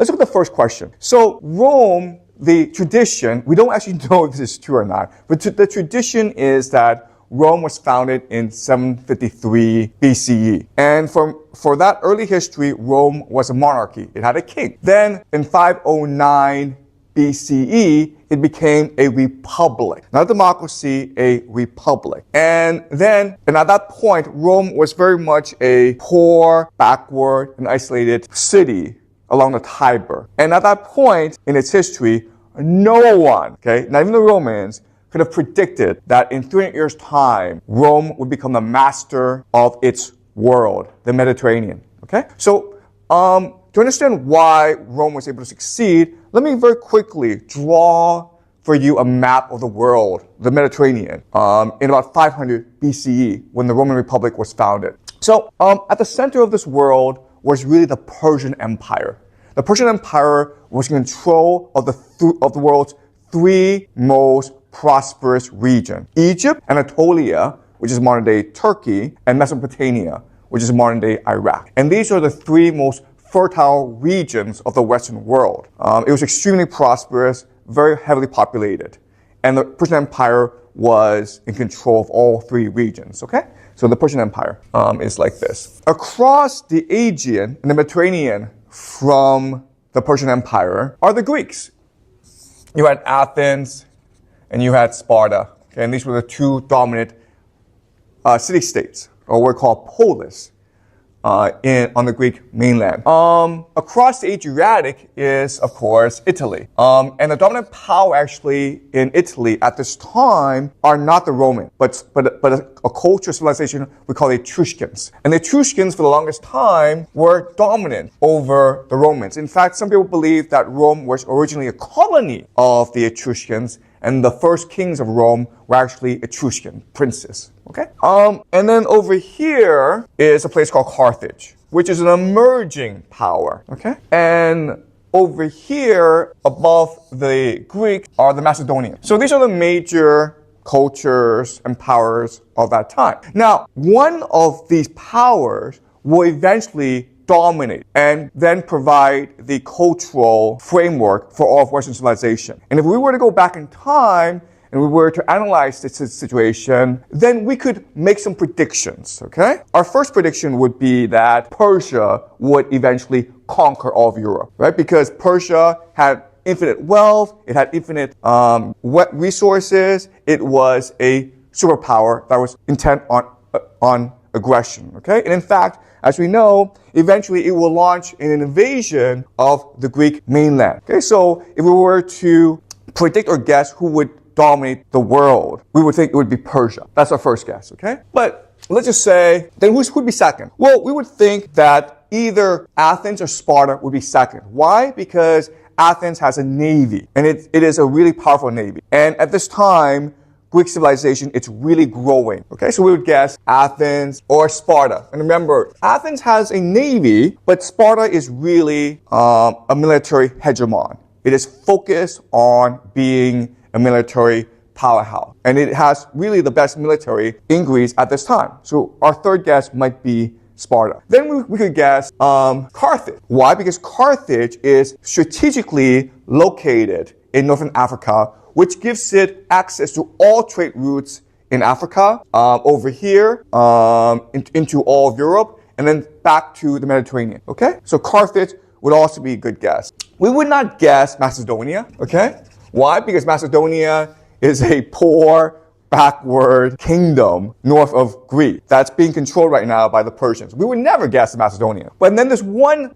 let's look at the first question. So Rome, the tradition, we don't actually know if this is true or not, but the tradition is that Rome was founded in 753 BCE. And for that early history, Rome was a monarchy. It had a king. Then in 509 BCE, it became a republic. Not a democracy, a republic. And at that point, Rome was very much a poor, backward, and isolated city along the Tiber. And at that point in its history, no one, okay, not even the Romans, could have predicted that in 300 years' time, Rome would become the master of its world, the Mediterranean. Okay? So, to understand why Rome was able to succeed, let me very quickly draw for you a map of the world, the Mediterranean, in about 500 BCE when the Roman Republic was founded. So, at the center of this world was really the Persian Empire. The Persian Empire was in control of the world's three most prosperous regions: Egypt, Anatolia, which is modern-day Turkey, and Mesopotamia, which is modern-day Iraq. And these are the three most fertile regions of the Western world. It was extremely prosperous, very heavily populated. And the Persian Empire was in control of all three regions, okay? So the Persian Empire is like this. Across the Aegean and the Mediterranean from the Persian Empire are the Greeks. You had Athens and you had Sparta. Okay? And these were the two dominant city-states, or what we call polis, on the Greek mainland. Across the Adriatic is, of course, Italy. And the dominant power actually in Italy at this time are not the Romans, but a culture civilization we call the Etruscans. And the Etruscans, for the longest time, were dominant over the Romans. In fact, some people believe that Rome was originally a colony of the Etruscans, and the first kings of Rome were actually Etruscan princes. Okay? And then over here is a place called Carthage, which is an emerging power. Okay? And over here, above the Greek, are the Macedonians. So these are the major cultures and powers of that time. Now, one of these powers will eventually dominate and then provide the cultural framework for all of Western civilization. And if we were to go back in time and we were to analyze this situation, then we could make some predictions, okay? Our first prediction would be that Persia would eventually conquer all of Europe, right? Because Persia had infinite wealth, it had infinite resources, it was a superpower that was intent on aggression, okay? And in fact, as we know, eventually it will launch an invasion of the Greek mainland. Okay, so if we were to predict or guess who would dominate the world, we would think it would be Persia. That's our first guess, okay? But let's just say, then who'd be second? Well, we would think that either Athens or Sparta would be second. Why? Because Athens has a navy, and it is a really powerful navy. And at this time, Greek civilization, it's really growing. Okay, so we would guess Athens or Sparta. And remember, Athens has a navy, but Sparta is really a military hegemon. It is focused on being a military powerhouse. And it has really the best military in Greece at this time. So our third guess might be Sparta. Then we could guess Carthage. Why? Because Carthage is strategically located in northern Africa, which gives it access to all trade routes in Africa, over here, into all of Europe, and then back to the Mediterranean, okay? So Carthage would also be a good guess. We would not guess Macedonia, okay? Why? Because Macedonia is a poor, backward kingdom north of Greece that's being controlled right now by the Persians. We would never guess Macedonia. But then there's one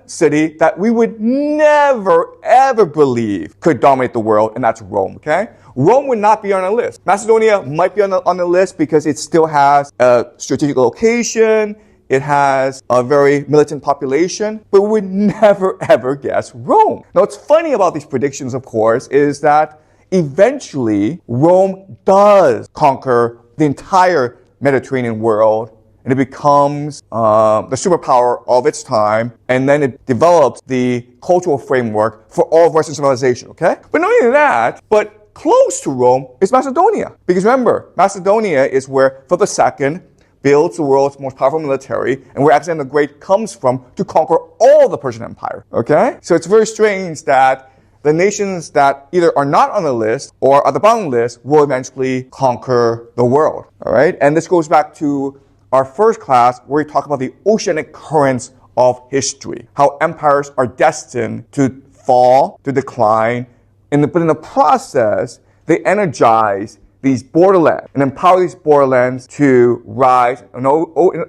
city that we would never, ever believe could dominate the world, and that's Rome, okay? Rome would not be on a list. Macedonia might be on the list because it still has a strategic location, it has a very militant population, but we would never, ever guess Rome. Now, what's funny about these predictions, of course, is that eventually, Rome does conquer the entire Mediterranean world, and it becomes the superpower of its time, and then it develops the cultural framework for all of Western civilization, okay? But not only that, but close to Rome is Macedonia. Because remember, Macedonia is where Philip II builds the world's most powerful military, and where Alexander the Great comes from to conquer all the Persian Empire. Okay? So it's very strange that the nations that either are not on the list or are at the bottom of the list will eventually conquer the world. All right? And this goes back to our first class where we talk about the oceanic currents of history, how empires are destined to fall, to decline, but in the process, they energize these borderlands and empower these borderlands to rise and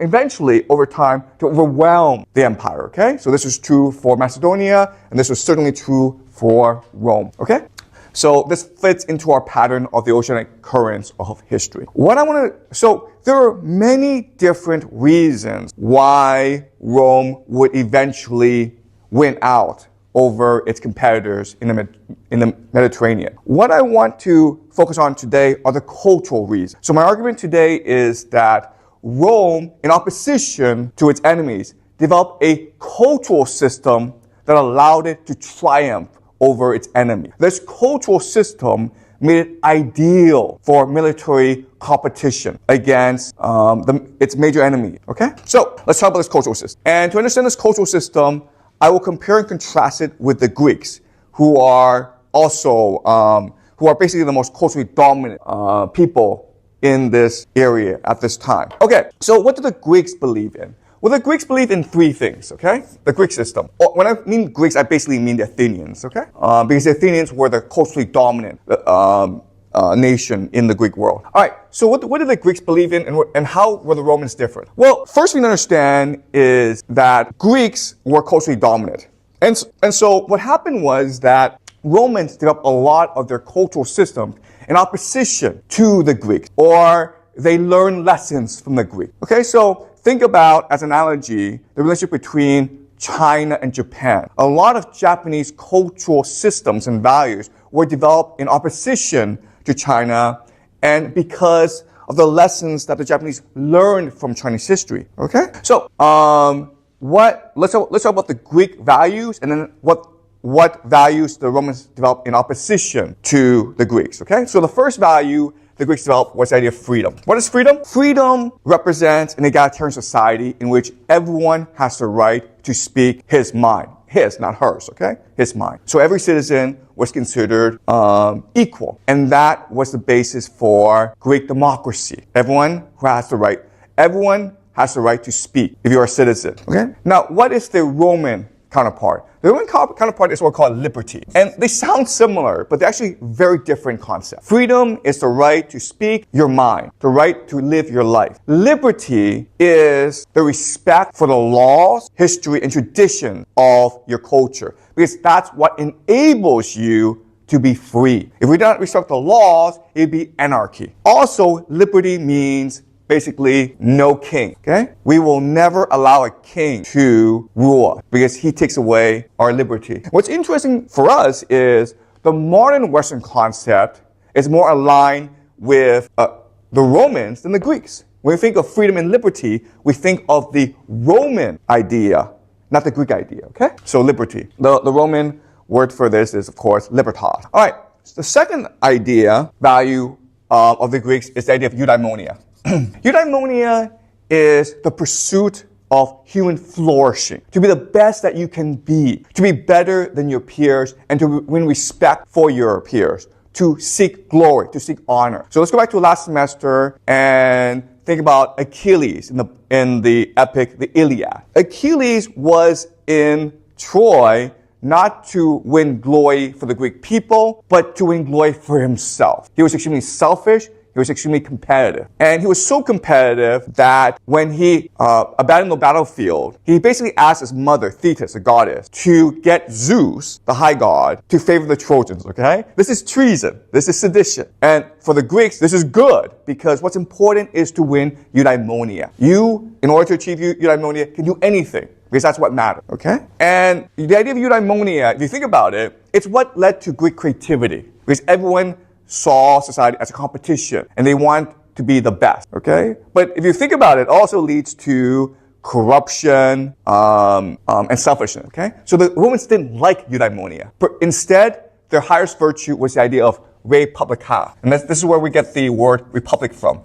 eventually, over time, to overwhelm the empire, okay? So this was true for Macedonia, and this was certainly true for Rome, okay? So this fits into our pattern of the oceanic currents of history. So there are many different reasons why Rome would eventually win out over its competitors in the Mediterranean. What I want to focus on today are the cultural reasons. So my argument today is that Rome, in opposition to its enemies, developed a cultural system that allowed it to triumph over its enemy. This cultural system made it ideal for military competition against its major enemy. Okay? So let's talk about this cultural system. And to understand this cultural system, I will compare and contrast it with the Greeks, who are basically the most culturally dominant people in this area at this time. Okay, so what do the Greeks believe in? Well, the Greeks believe in three things, okay? The Greek system. When I mean Greeks, I basically mean the Athenians, okay? Because the Athenians were the culturally dominant nation in the Greek world. All right, so what do the Greeks believe in, and how were the Romans different? Well, first thing to understand is that Greeks were culturally dominant. And so what happened was that Romans developed a lot of their cultural systems in opposition to the Greeks, or they learned lessons from the Greeks. Okay, so think about, as an analogy, the relationship between China and Japan. A lot of Japanese cultural systems and values were developed in opposition to China, and because of the lessons that the Japanese learned from Chinese history. Okay? So, let's talk about the Greek values, and then what values the Romans developed in opposition to the Greeks. Okay? So the first value the Greeks developed was the idea of freedom. What is freedom? Freedom represents an egalitarian society in which everyone has the right to speak his mind. His, not hers, okay? His mind. So every citizen was considered equal. And that was the basis for Greek democracy. Everyone has the right to speak if you're a citizen, okay? Now, what is the Roman counterpart? The Roman counterpart is what we call liberty. And they sound similar, but they're actually very different concepts. Freedom is the right to speak your mind, the right to live your life. Liberty is the respect for the laws, history, and tradition of your culture, because that's what enables you to be free. If we don't respect the laws, it'd be anarchy. Also, liberty means basically no king, okay? We will never allow a king to rule us because he takes away our liberty. What's interesting for us is the modern Western concept is more aligned with the Romans than the Greeks. When we think of freedom and liberty, we think of the Roman idea, not the Greek idea, okay? So liberty. The Roman word for this is, of course, libertas. All right, so the second value of the Greeks is the idea of eudaimonia. Eudaimonia is the pursuit of human flourishing, to be the best that you can be, to be better than your peers, and to win respect for your peers, to seek glory, to seek honor. So let's go back to last semester and think about Achilles in the epic, the Iliad. Achilles was in Troy not to win glory for the Greek people, but to win glory for himself. He was extremely selfish. He was extremely competitive. And he was so competitive that when he abandoned the battlefield, he basically asked his mother, Thetis, the goddess, to get Zeus, the high god, to favor the Trojans, okay? This is treason. This is sedition. And for the Greeks, this is good, because what's important is to win eudaimonia. You, in order to achieve eudaimonia, can do anything, because that's what matters, okay? And the idea of eudaimonia, if you think about it, it's what led to Greek creativity, because everyone saw society as a competition, and they want to be the best, okay? But if you think about it, it also leads to corruption and selfishness, okay? So the Romans didn't like eudaimonia. But instead, their highest virtue was the idea of re publica. And this is where we get the word republic from.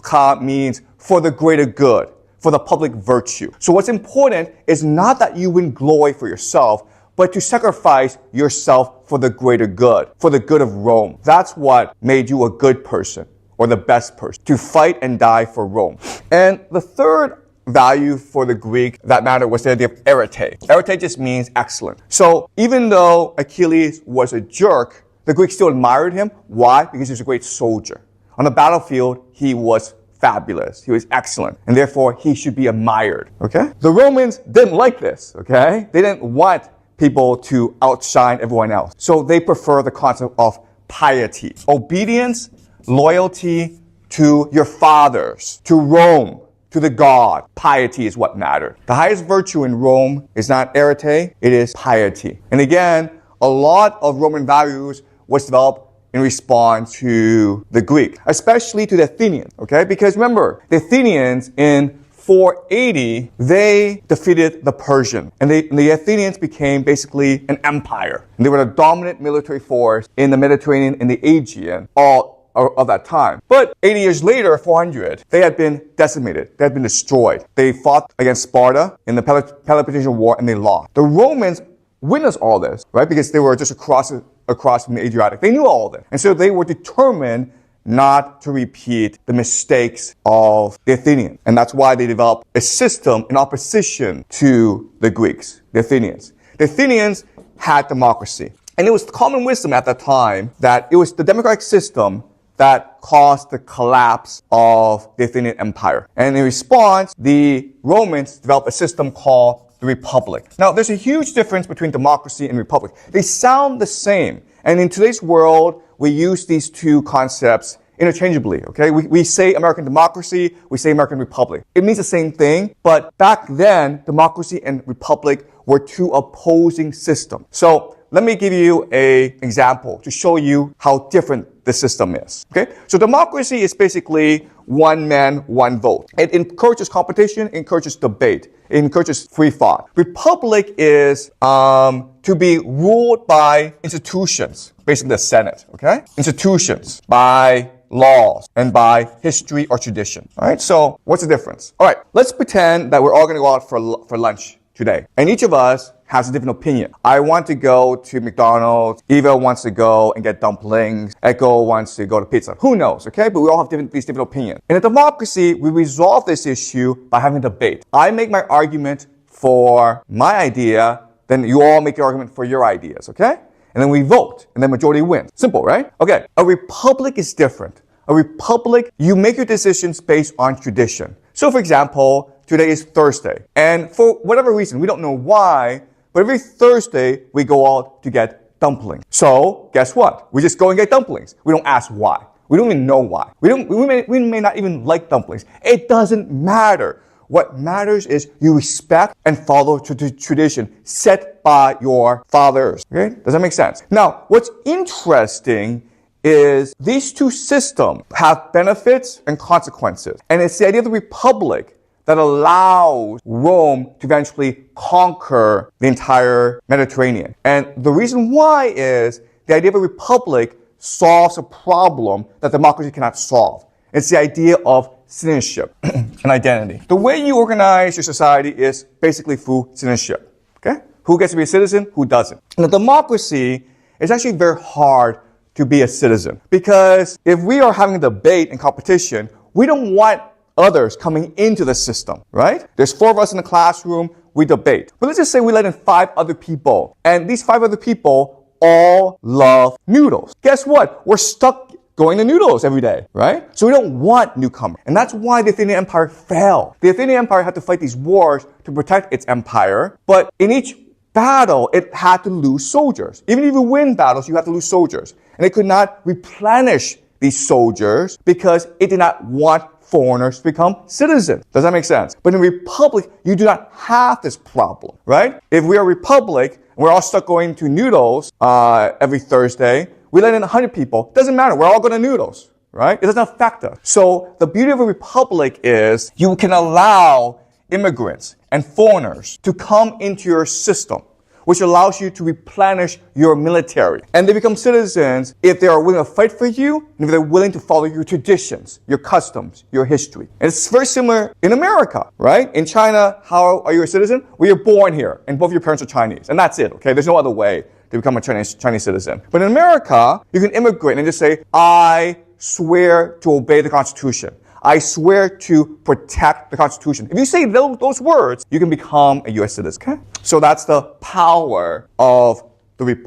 ka means for the greater good, for the public virtue. So what's important is not that you win glory for yourself, but to sacrifice yourself for the greater good, for the good of Rome. That's what made you a good person, or the best person, to fight and die for Rome. And the third value for the Greek that mattered was the idea of arete. Arete just means excellent. So even though Achilles was a jerk, the Greeks still admired him. Why? Because he was a great soldier. On the battlefield, he was fabulous. He was excellent. And therefore, he should be admired. Okay? The Romans didn't like this. Okay? They didn't want people to outshine everyone else. So they prefer the concept of piety. Obedience, loyalty to your fathers, to Rome, to the god. Piety is what mattered. The highest virtue in Rome is not arete, it is piety. And again, a lot of Roman values was developed in response to the Greek, especially to the Athenians, okay? Because remember, the Athenians in 480, they defeated the Persians. And the Athenians became basically an empire. And they were the dominant military force in the Mediterranean and the Aegean, all of that time. But 80 years later, 400, they had been decimated. They had been destroyed. They fought against Sparta in the Peloponnesian War and they lost. The Romans witnessed all this, right? Because they were just across from the Adriatic. They knew all of this. And so they were determined not to repeat the mistakes of the Athenians. And that's why they developed a system in opposition to the Greeks, the Athenians. The Athenians had democracy. And it was common wisdom at that time that it was the democratic system that caused the collapse of the Athenian Empire. And in response, the Romans developed a system called the Republic. Now, there's a huge difference between democracy and republic. They sound the same. And in today's world, we use these two concepts interchangeably, okay? We say American democracy, we say American republic. It means the same thing, but back then, democracy and republic were two opposing systems. So let me give you an example to show you how different the system is, okay? So democracy is basically one man, one vote. It encourages competition, encourages debate, it encourages free thought. Republic is to be ruled by institutions, basically the Senate, okay? Institutions, by laws, and by history or tradition, all right? So what's the difference? All right, let's pretend that we're all going to go out for lunch today, and each of us has a different opinion. I want to go to McDonald's. Eva wants to go and get dumplings. Echo wants to go to pizza. Who knows, okay? But we all have these different opinions. In a democracy, we resolve this issue by having a debate. I make my argument for my idea, then you all make your argument for your ideas, okay? And then we vote, and then majority wins. Simple, right? Okay, a republic is different. A republic, you make your decisions based on tradition. So for example, today is Thursday. And for whatever reason, we don't know why, but every Thursday, we go out to get dumplings. So, guess what? We just go and get dumplings. We don't ask why. We don't even know why. We may not even like dumplings. It doesn't matter. What matters is you respect and follow the tradition set by your fathers. Okay? Does that make sense? Now, what's interesting is these two systems have benefits and consequences. And it's the idea of the republic that allows Rome to eventually conquer the entire Mediterranean. And the reason why is the idea of a republic solves a problem that democracy cannot solve. It's the idea of citizenship and identity. The way you organize your society is basically through citizenship. Okay? Who gets to be a citizen? Who doesn't? In a democracy, it's actually very hard to be a citizen. Because if we are having a debate and competition, we don't want others coming into the system, right? There's 4 of us in the classroom, we debate. But let's just say we let in 5 other people, and these 5 other people all love noodles. Guess what? We're stuck going to noodles every day, right? So we don't want newcomers. And that's why the Athenian Empire fell. The Athenian Empire had to fight these wars to protect its empire, but in each battle, it had to lose soldiers. Even if you win battles, you have to lose soldiers. And it could not replenish these soldiers because it did not want foreigners to become citizens. Does that make sense? But in a republic, you do not have this problem, right? If we are a republic, and we're all stuck going to noodles every Thursday, we let in 100 people. Doesn't matter. We're all going to noodles, right? It doesn't affect us. So the beauty of a republic is you can allow immigrants and foreigners to come into your system which allows you to replenish your military. And they become citizens if they are willing to fight for you, and if they're willing to follow your traditions, your customs, your history. And it's very similar in America, right? In China, how are you a citizen? Well, you're born here, and both your parents are Chinese. And that's it, okay? There's no other way to become a Chinese citizen. But in America, you can immigrate and just say, I swear to obey the Constitution. I swear to protect the Constitution. If you say those words, you can become a U.S. citizen. Okay? So that's the power of the Republic.